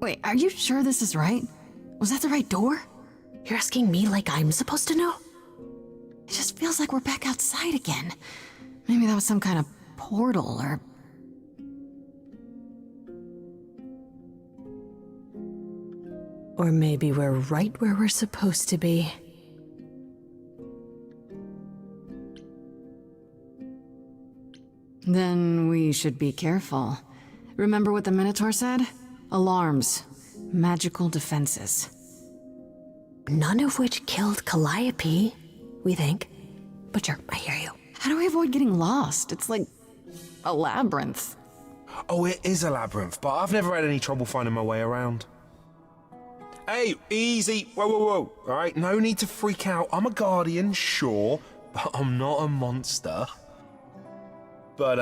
Wait, are you sure this is right? Was that the right door? You're asking me like I'm supposed to know? It just feels like we're back outside again. Maybe that was some kind of portal or... Or maybe we're right where we're supposed to be. Then we should be careful. Remember what the Minotaur said? Alarms. Magical defenses. None of which killed Calliope, we think. But sure, I hear you. How do we avoid getting lost? It's like a labyrinth. Oh, it is a labyrinth, but I've never had any trouble finding my way around. Hey, easy. Whoa, whoa, whoa. All right, no need to freak out. I'm a guardian, sure, but I'm not a monster. But,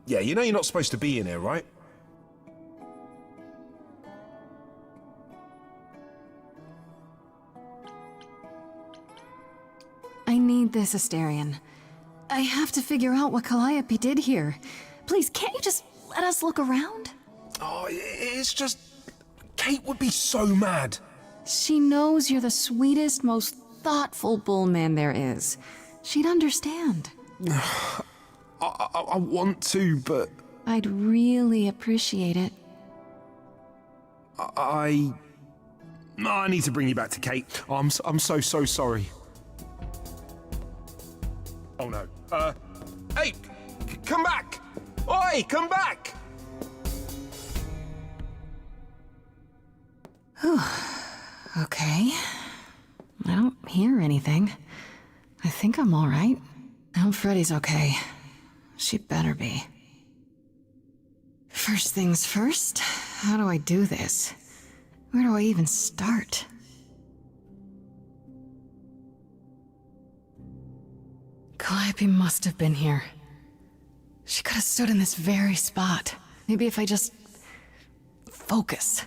yeah, you know you're not supposed to be in here, right? I need this, Asterion. I have to figure out what Calliope did here. Please, can't you just let us look around? Oh, it's just... Kate would be so mad. She knows you're the sweetest, most thoughtful bullman there is. She'd understand. I want to, but... I'd really appreciate it. I need to bring you back to Kate. I'm so sorry. Oh no. Hey! Come back! Oi, come back! Okay. I don't hear anything. I think I'm all right. I hope Freddy's okay. She better be. First things first, how do I do this? Where do I even start? Calliope must have been here. She could have stood in this very spot. Maybe if I just... focus.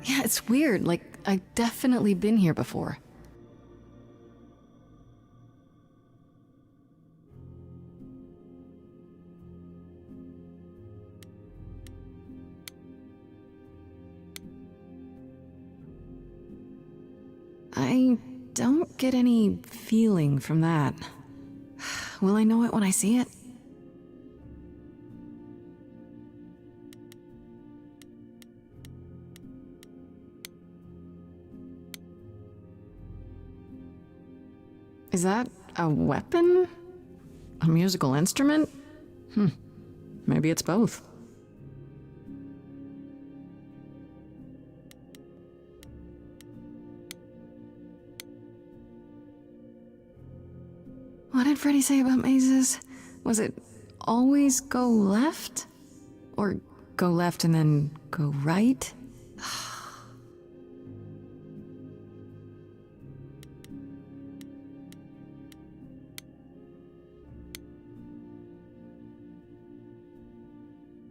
Yeah, it's weird. Like, I've definitely been here before. I don't get any feeling from that. Will I know it when I see it? Is that a weapon? A musical instrument? Maybe it's both. What did Freddy say about mazes? Was it always go left? Or go left and then go right?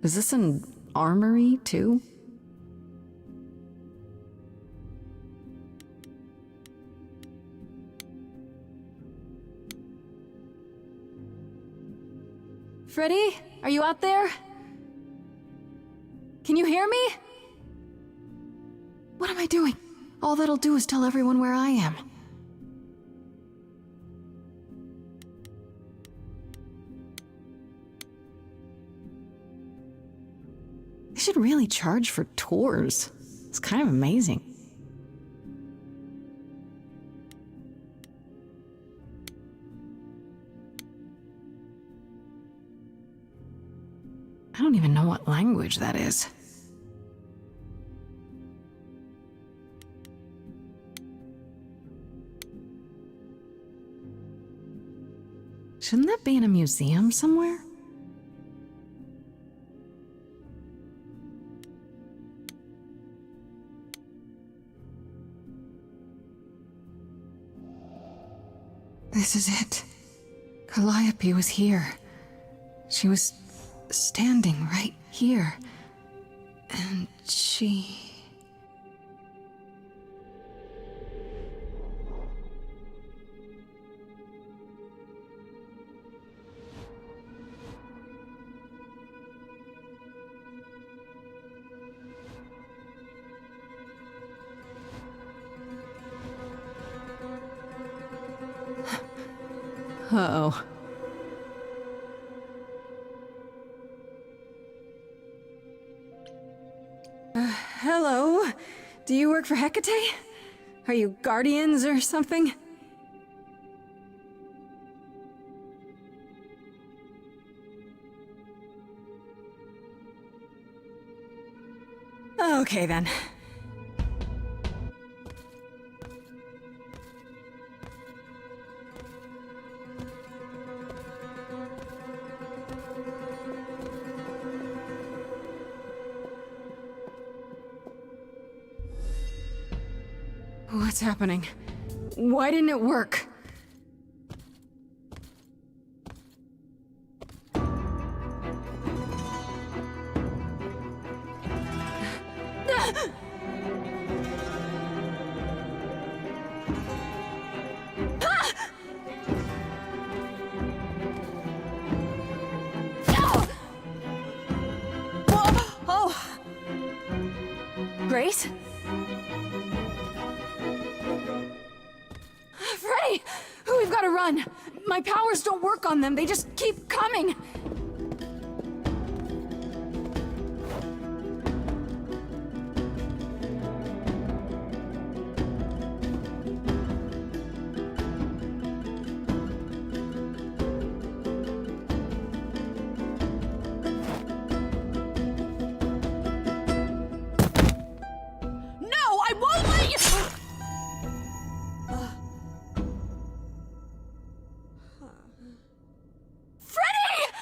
Is this an armory, too? Freddy, are you out there? Can you hear me? What am I doing? All that'll do is tell everyone where I am. They should really charge for tours. It's kind of amazing. I don't even know what language that is. Shouldn't that be in a museum somewhere? This is it. Calliope was here. She was standing right here. And she... Uh-oh. Hello? Do you work for Hecate? Are you guardians or something? Okay then. What's happening? Why didn't it work? Oh! Grace? Freddy! We've got to run! My powers don't work on them, they just keep coming! No, I won't let you! Freddy!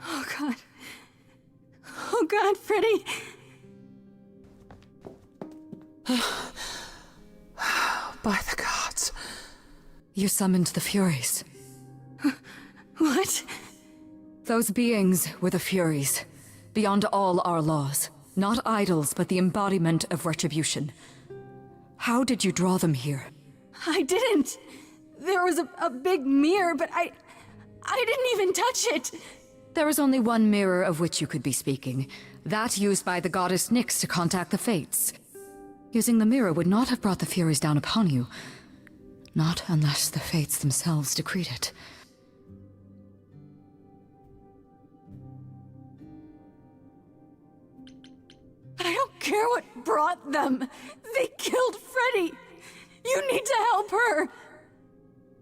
Oh God. Oh God, Freddy! By the gods. You summoned the Furies. What? Those beings were the Furies, beyond all our laws. Not idols, but the embodiment of retribution. How did you draw them here? I didn't! There was a big mirror, but I didn't even touch it! There is only one mirror of which you could be speaking. That used by the goddess Nyx to contact the Fates. Using the mirror would not have brought the Furies down upon you. Not unless the Fates themselves decreed it. I don't care what brought them! They killed Freddy! You need to help her!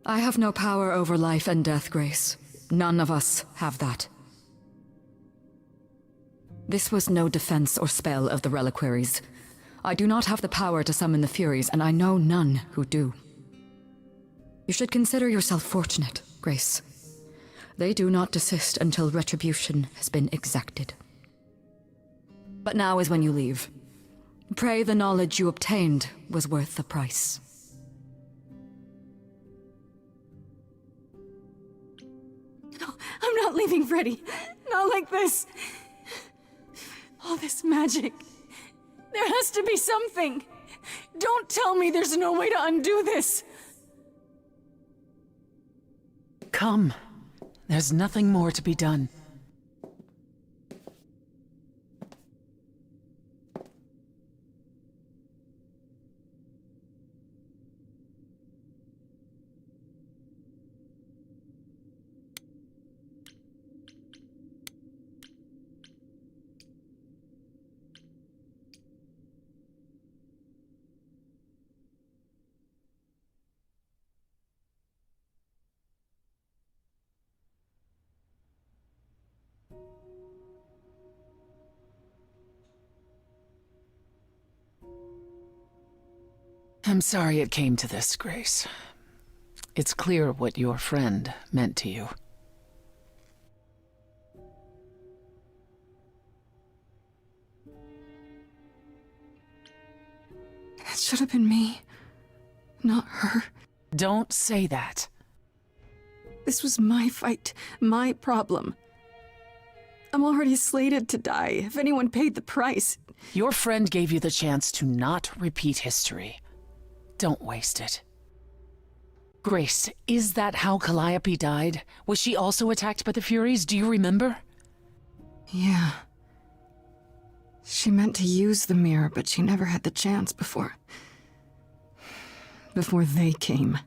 I have no power over life and death, Grace. None of us have that. This was no defense or spell of the reliquaries. I do not have the power to summon the Furies, and I know none who do. You should consider yourself fortunate, Grace. They do not desist until retribution has been exacted. But now is when you leave. Pray the knowledge you obtained was worth the price. No, I'm not leaving Freddy. Not like this. All this magic. There has to be something. Don't tell me there's no way to undo this. Come. There's nothing more to be done. I'm sorry it came to this, Grace. It's clear what your friend meant to you. It should have been me, not her. Don't say that. This was my fight, my problem. I'm already slated to die if anyone paid the price. Your friend gave you the chance to not repeat history. Don't waste it. Grace, is that how Calliope died? Was she also attacked by the Furies? Do you remember? Yeah. She meant to use the mirror, but she never had the chance before they came.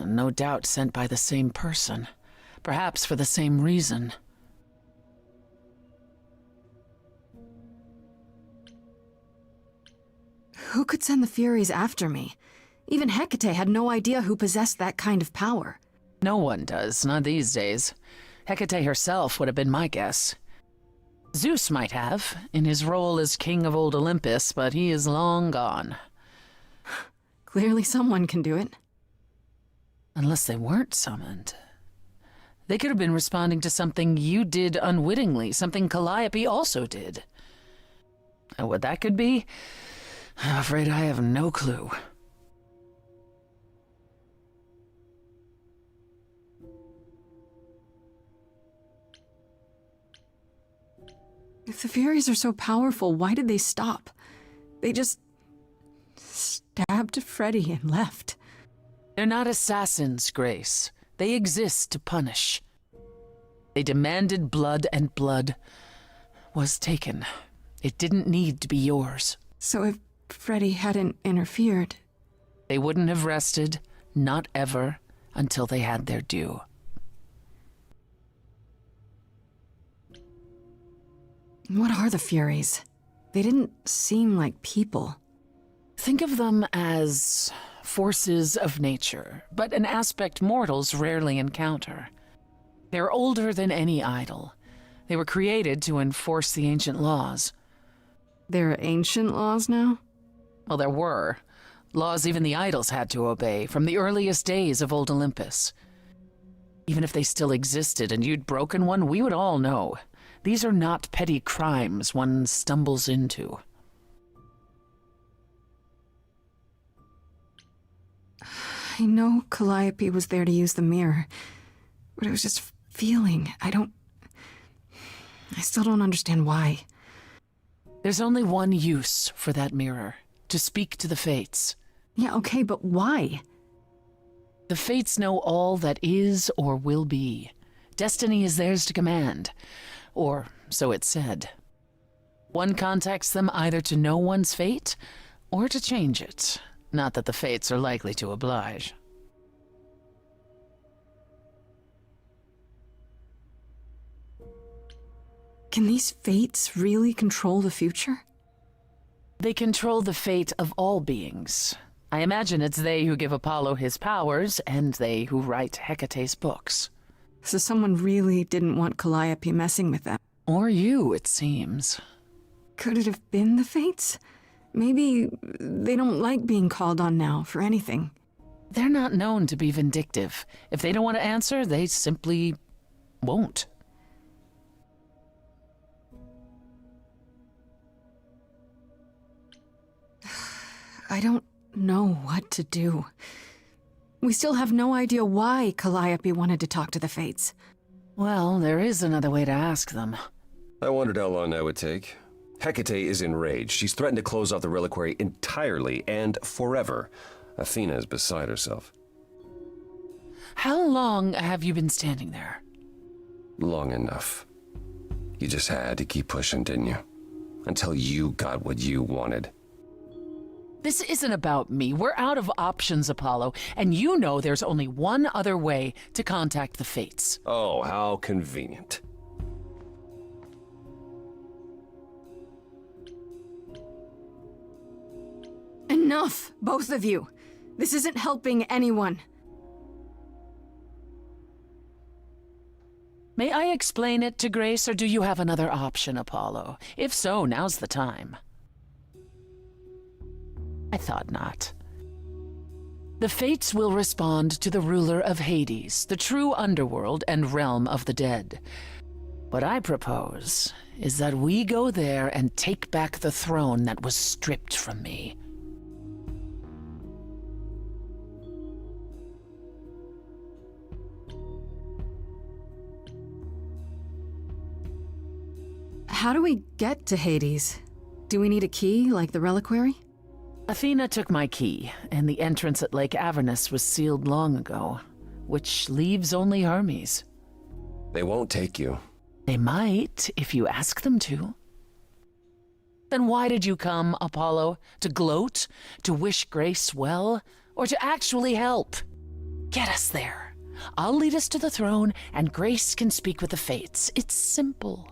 No doubt sent by the same person. Perhaps for the same reason. Who could send the Furies after me? Even Hecate had no idea who possessed that kind of power. No one does, not these days. Hecate herself would have been my guess. Zeus might have, in his role as king of old Olympus, but he is long gone. Clearly someone can do it. Unless they weren't summoned. They could have been responding to something you did unwittingly, something Calliope also did. And what that could be? I'm afraid I have no clue. If the Furies are so powerful, why did they stop? They just stabbed Freddy and left. They're not assassins, Grace. They exist to punish. They demanded blood, and blood was taken. It didn't need to be yours. So if Freddy hadn't interfered... They wouldn't have rested, not ever, until they had their due. What are the Furies? They didn't seem like people. Think of them as forces of nature, but an aspect mortals rarely encounter. They're older than any idol. They were created to enforce the ancient laws. There are ancient laws now? Well, there were. Laws even the idols had to obey, from the earliest days of old Olympus. Even if they still existed and you'd broken one, we would all know. These are not petty crimes one stumbles into. I know Calliope was there to use the mirror, but it was just feeling. I still don't understand why. There's only one use for that mirror, to speak to the Fates. Yeah, okay, but why? The Fates know all that is or will be. Destiny is theirs to command, or so it's said. One contacts them either to know one's fate, or to change it. Not that the Fates are likely to oblige. Can these Fates really control the future? They control the fate of all beings. I imagine it's they who give Apollo his powers, and they who write Hecate's books. So someone really didn't want Calliope messing with them. Or you, it seems. Could it have been the Fates? Maybe they don't like being called on now for anything. They're not known to be vindictive. If they don't want to answer, they simply won't. I don't know what to do. We still have no idea why Calliope wanted to talk to the Fates. Well, there is another way to ask them. I wondered how long that would take. Hecate is enraged. She's threatened to close off the reliquary entirely and forever. Athena is beside herself. How long have you been standing there? Long enough. You just had to keep pushing, didn't you? Until you got what you wanted. This isn't about me. We're out of options, Apollo, and you know there's only one other way to contact the Fates. Oh, how convenient. Enough, both of you. This isn't helping anyone. May I explain it to Grace, or do you have another option, Apollo? If so, now's the time. I thought not. The Fates will respond to the ruler of Hades, the true underworld and realm of the dead. What I propose is that we go there and take back the throne that was stripped from me. How do we get to Hades? Do we need a key, like the reliquary? Athena took my key, and the entrance at Lake Avernus was sealed long ago, which leaves only Hermes. They won't take you. They might, if you ask them to. Then why did you come, Apollo? To gloat? To wish Grace well? Or to actually help? Get us there. I'll lead us to the throne, and Grace can speak with the Fates. It's simple.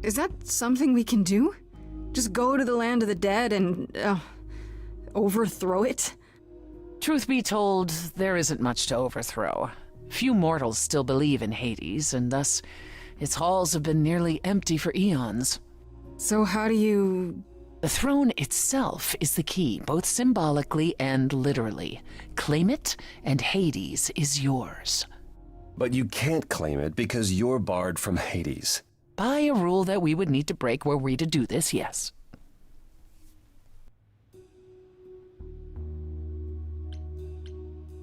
Is that something we can do? Just go to the land of the dead and, overthrow it? Truth be told, there isn't much to overthrow. Few mortals still believe in Hades, and thus its halls have been nearly empty for eons. So how do you... The throne itself is the key, both symbolically and literally. Claim it, and Hades is yours. But you can't claim it because you're barred from Hades. By a rule that we would need to break were we to do this, yes.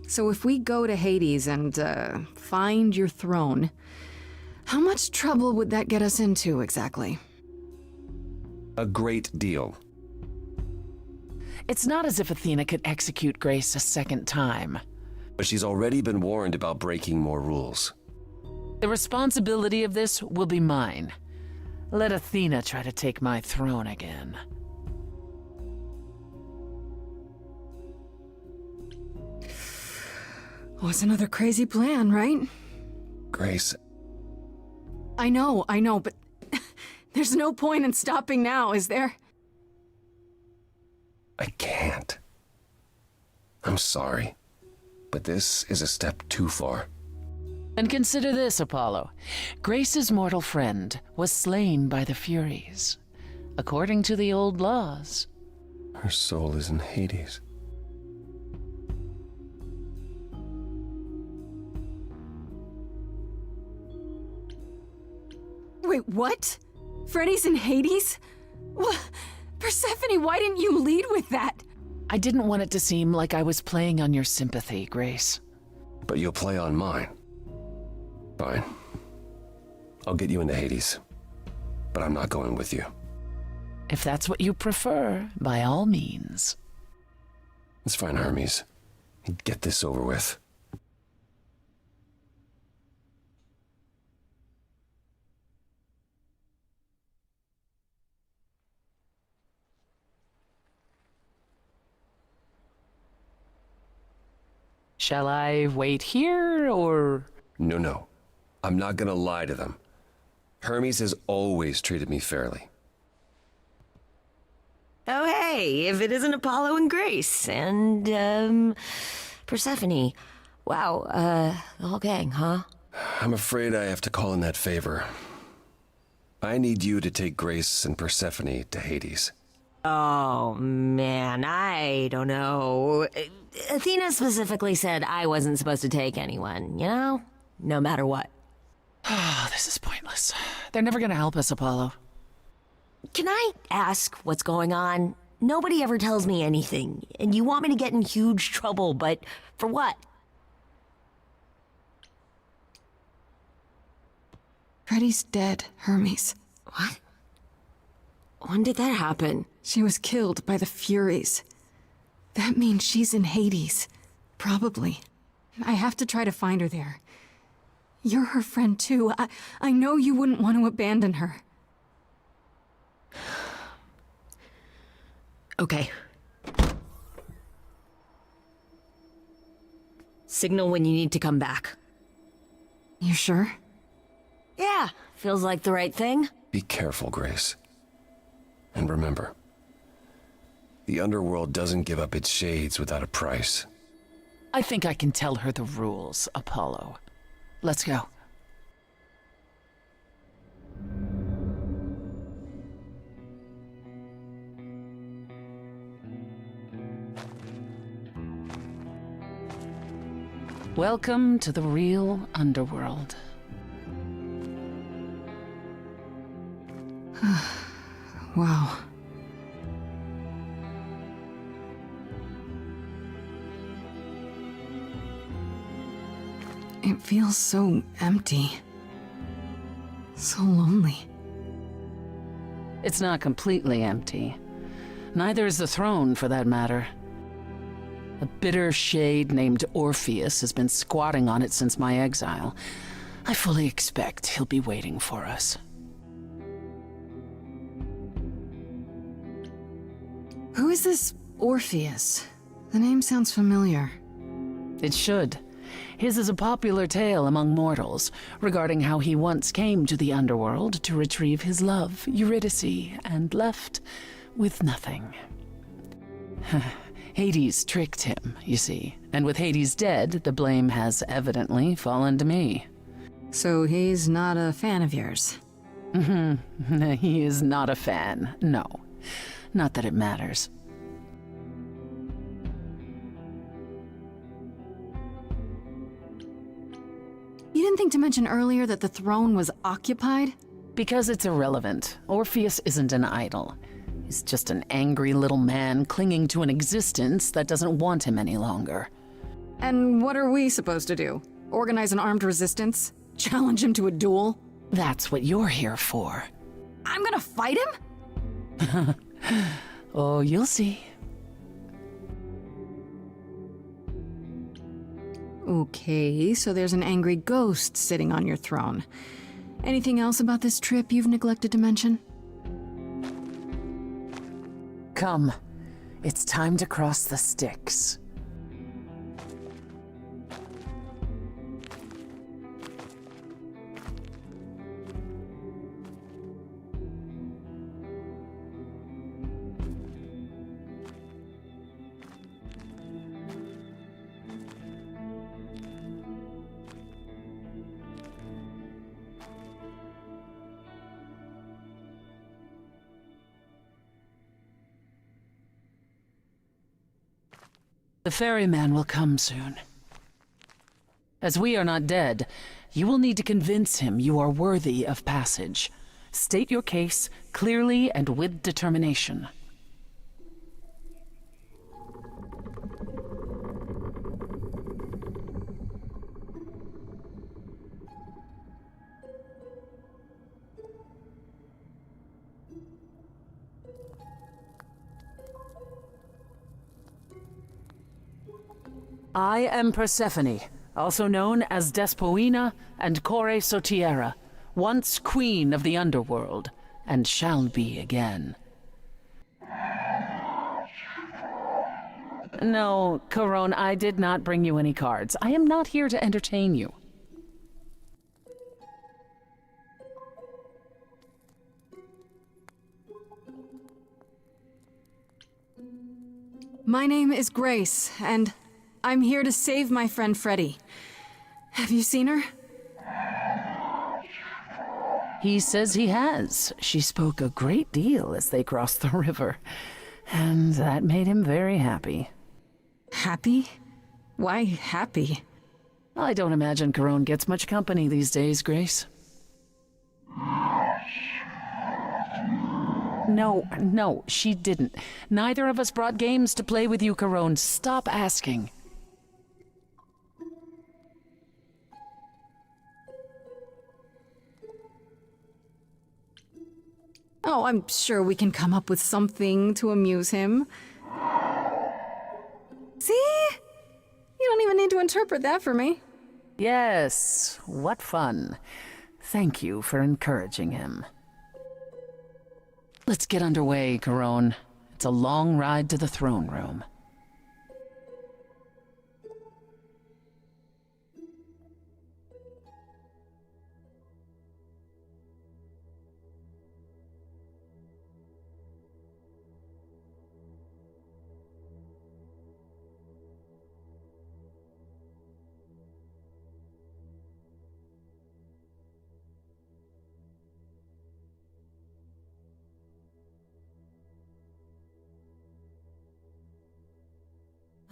So if we go to Hades and, find your throne, how much trouble would that get us into, exactly? A great deal. It's not as if Athena could execute Grace a second time. But she's already been warned about breaking more rules. The responsibility of this will be mine. Let Athena try to take my throne again. Oh, it's another crazy plan, right? Grace, I know, but there's no point in stopping now, is there? I can't. I'm sorry, but this is a step too far. And consider this, Apollo. Grace's mortal friend was slain by the Furies. According to the old laws. Her soul is in Hades. Wait, what? Freddy's in Hades? What? Persephone, why didn't you lead with that? I didn't want it to seem like I was playing on your sympathy, Grace. But you'll play on mine. Fine. I'll get you into Hades. But I'm not going with you. If that's what you prefer, by all means. It's fine, Hermes. Get this over with. Shall I wait here, or...? No. I'm not gonna lie to them. Hermes has always treated me fairly. Oh, hey, if it isn't Apollo and Grace, and, Persephone. Wow, the whole gang, huh? I'm afraid I have to call in that favor. I need you to take Grace and Persephone to Hades. Oh, man, I don't know. Athena specifically said I wasn't supposed to take anyone, you know? No matter what. Oh, this is pointless. They're never gonna help us, Apollo. Can I ask what's going on? Nobody ever tells me anything, and you want me to get in huge trouble, but for what? Freddy's dead, Hermes. What? When did that happen? She was killed by the Furies. That means she's in Hades. Probably. I have to try to find her there. You're her friend too. I know you wouldn't want to abandon her. Okay. Signal when you need to come back. You sure? Yeah, feels like the right thing. Be careful, Grace. And remember, the underworld doesn't give up its shades without a price. I think I can tell her the rules, Apollo. Let's go. Welcome to the real underworld. Wow. It feels so empty. So lonely. It's not completely empty. Neither is the throne, for that matter. A bitter shade named Orpheus has been squatting on it since my exile. I fully expect he'll be waiting for us. Who is this Orpheus? The name sounds familiar. It should. His is a popular tale among mortals regarding how he once came to the underworld to retrieve his love, Eurydice, and left with nothing. Hades tricked him, you see, and with Hades dead, the blame has evidently fallen to me. So he's not a fan of yours? He is not a fan, no. Not that it matters. You didn't think to mention earlier that the throne was occupied? Because it's irrelevant. Orpheus isn't an idol. He's just an angry little man clinging to an existence that doesn't want him any longer. And what are we supposed to do? Organize an armed resistance? Challenge him to a duel? That's what you're here for. I'm gonna fight him? Oh, you'll see. Okay, so there's an angry ghost sitting on your throne. Anything else about this trip you've neglected to mention? Come. It's time to cross the Styx. The ferryman will come soon. As we are not dead, you will need to convince him you are worthy of passage. State your case clearly and with determination. I am Persephone, also known as Despoina and Kore Sotiera, once queen of the underworld, and shall be again. No, Corone, I did not bring you any cards. I am not here to entertain you. My name is Grace, and I'm here to save my friend Freddie. Have you seen her? He says he has. She spoke a great deal as they crossed the river, and that made him very happy. Happy? Why happy? I don't imagine Corone gets much company these days, Grace. No, she didn't. Neither of us brought games to play with you, Corone. Stop asking. Oh, I'm sure we can come up with something to amuse him. See? You don't even need to interpret that for me. Yes, what fun. Thank you for encouraging him. Let's get underway, Corone. It's a long ride to the throne room.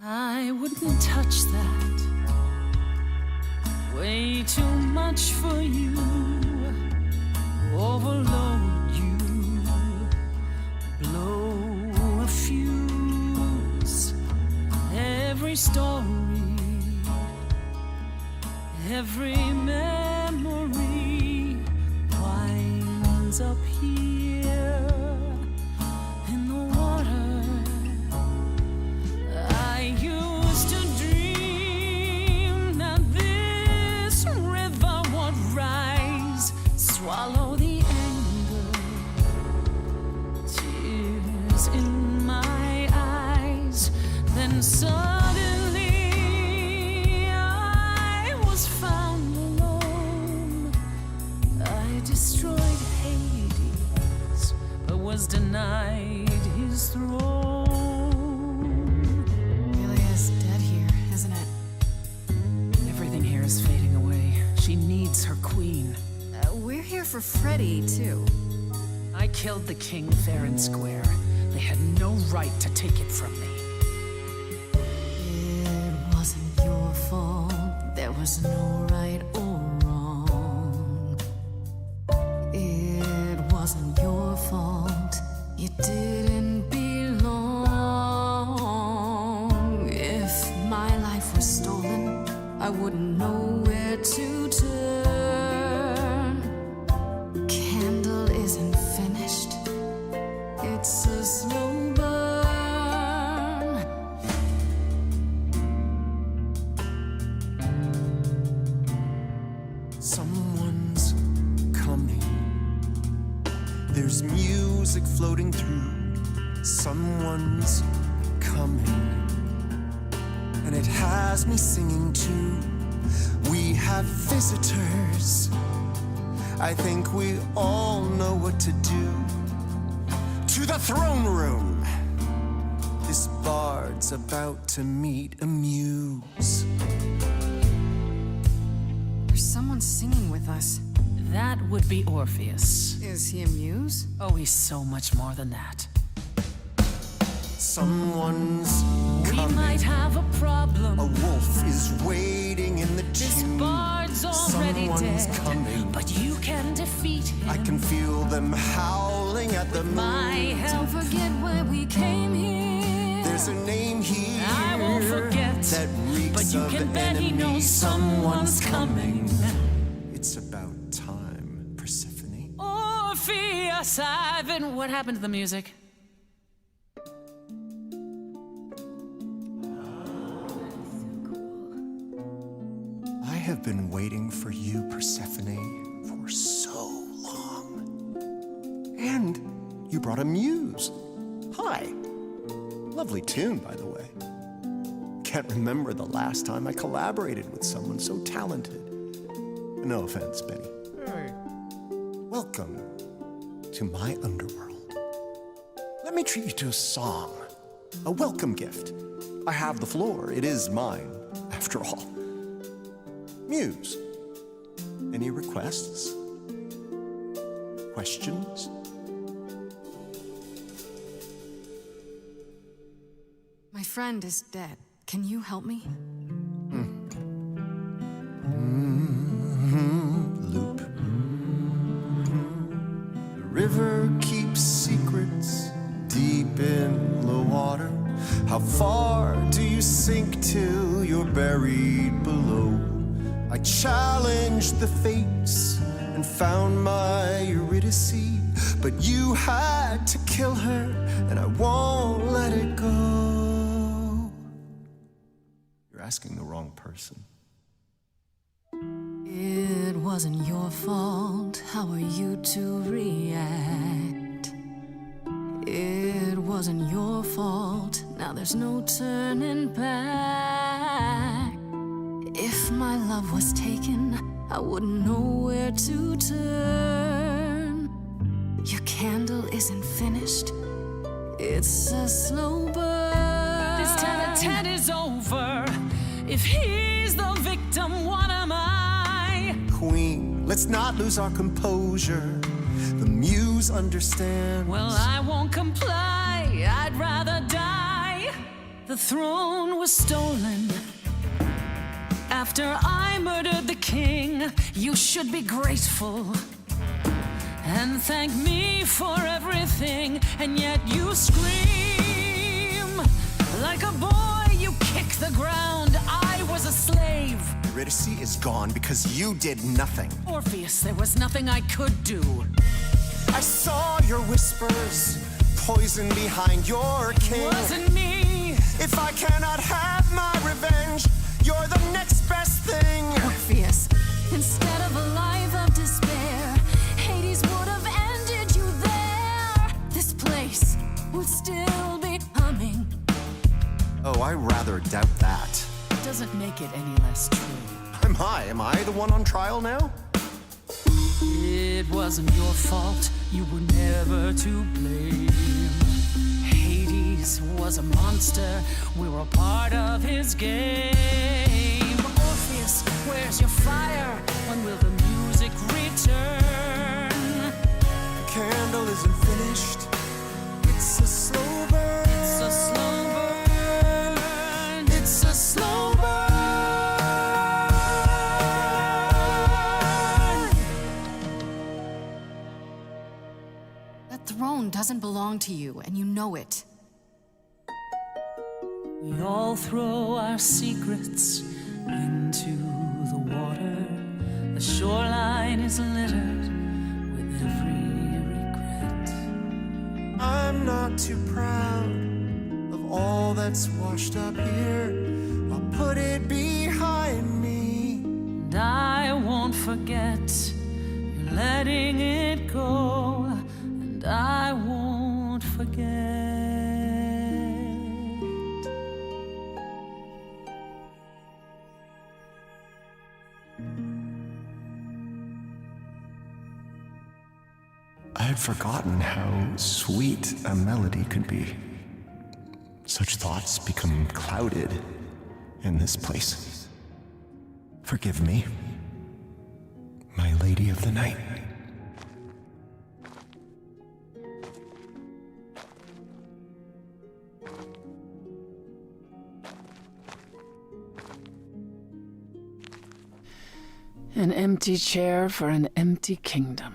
I wouldn't touch that. Way too much for you. Overload you. Blow a fuse. Every story, every memory winds up here in the water. I used to dream that this river would rise, swallow the anger, tears in my eyes. Then suddenly I was found alone. I destroyed Hades, but was denied his throne. Ilia's dead here, isn't it? Everything here is fading away. She needs her queen. We're here for Freddy, too. I killed the king fair and square. They had no right to take it from me. It wasn't your fault. There was no right or wrong. It wasn't your fault. You didn't belong. If my life was stolen, I wouldn't know where to turn. Candle isn't finished. It's a slow burn. Someone's coming. There's music floating through. Someone's coming. And it has me singing too. We have visitors. I think we all know what to do. To the throne room. This bard's about to meet a muse. There's someone singing with us. That would be Orpheus. Is he a muse? Oh, he's so much more than that. Someone's We coming. might have a problem. A wolf is waiting in the This tomb. bard's already Someone's dead, coming. but you can defeat him. I can feel them howling at the My moon. help. Don't forget where we came here. There's a name here I won't forget, that reeks but you of can bet he enemy. knows someone's coming. It's about time, Persephone. Orpheus, I've been. What happened to the music? I have been waiting for you, Persephone, for so long. And you brought a muse. Hi. Lovely tune, by the way. Can't remember the last time I collaborated with someone so talented. No offense, Benny. Welcome to my underworld. Let me treat you to a song, a welcome gift. I have the floor. It is mine, after all. Muse, any requests? Questions? My friend is dead. Can you help me? Loop. The river keeps secrets deep in the water. How far do you sink till you're buried below? I challenged the fates and found my Eurydice, but you had to kill her, and I won't let it go. You're asking the wrong person. It wasn't your fault. How are you to react? It wasn't your fault. Now there's no turning back. If my love was taken, I wouldn't know where to turn. Your candle isn't finished. It's a slow burn. This tete-a-tete is over. If he's the victim, what am I? Queen, let's not lose our composure. The muse understands. Well, I won't comply. I'd rather die. The throne was stolen after I murdered the king. You should be grateful and thank me for everything, and yet you scream like a boy. You kick the ground. I was a slave. Eurydice is gone because you did nothing. Orpheus, there was nothing I could do. I saw your whispers, poison behind your king. Wasn't me. If I cannot have my revenge, you're the next best thing. Orpheus, instead of a life of despair, Hades would have ended you there. This place would still be humming. Oh, I rather doubt that. Doesn't make it any less true. Am I the one on trial now? It wasn't your fault. You were never to blame. Hades was a monster. We were a part of his game. Orpheus, where's your fire? When will the music return? The candle isn't finished. It's a slow burn. It's a slow burn. It's a slow burn. That throne doesn't belong to you, and you know it. We all throw our secrets into the water. The shoreline is littered with every regret. I'm not too proud of all that's washed up here. I'll put it behind me. And I won't forget. You're letting it go. And I won't forget. I had forgotten how sweet a melody could be. Such thoughts become clouded in this place. Forgive me, my lady of the night. An empty chair for an empty kingdom.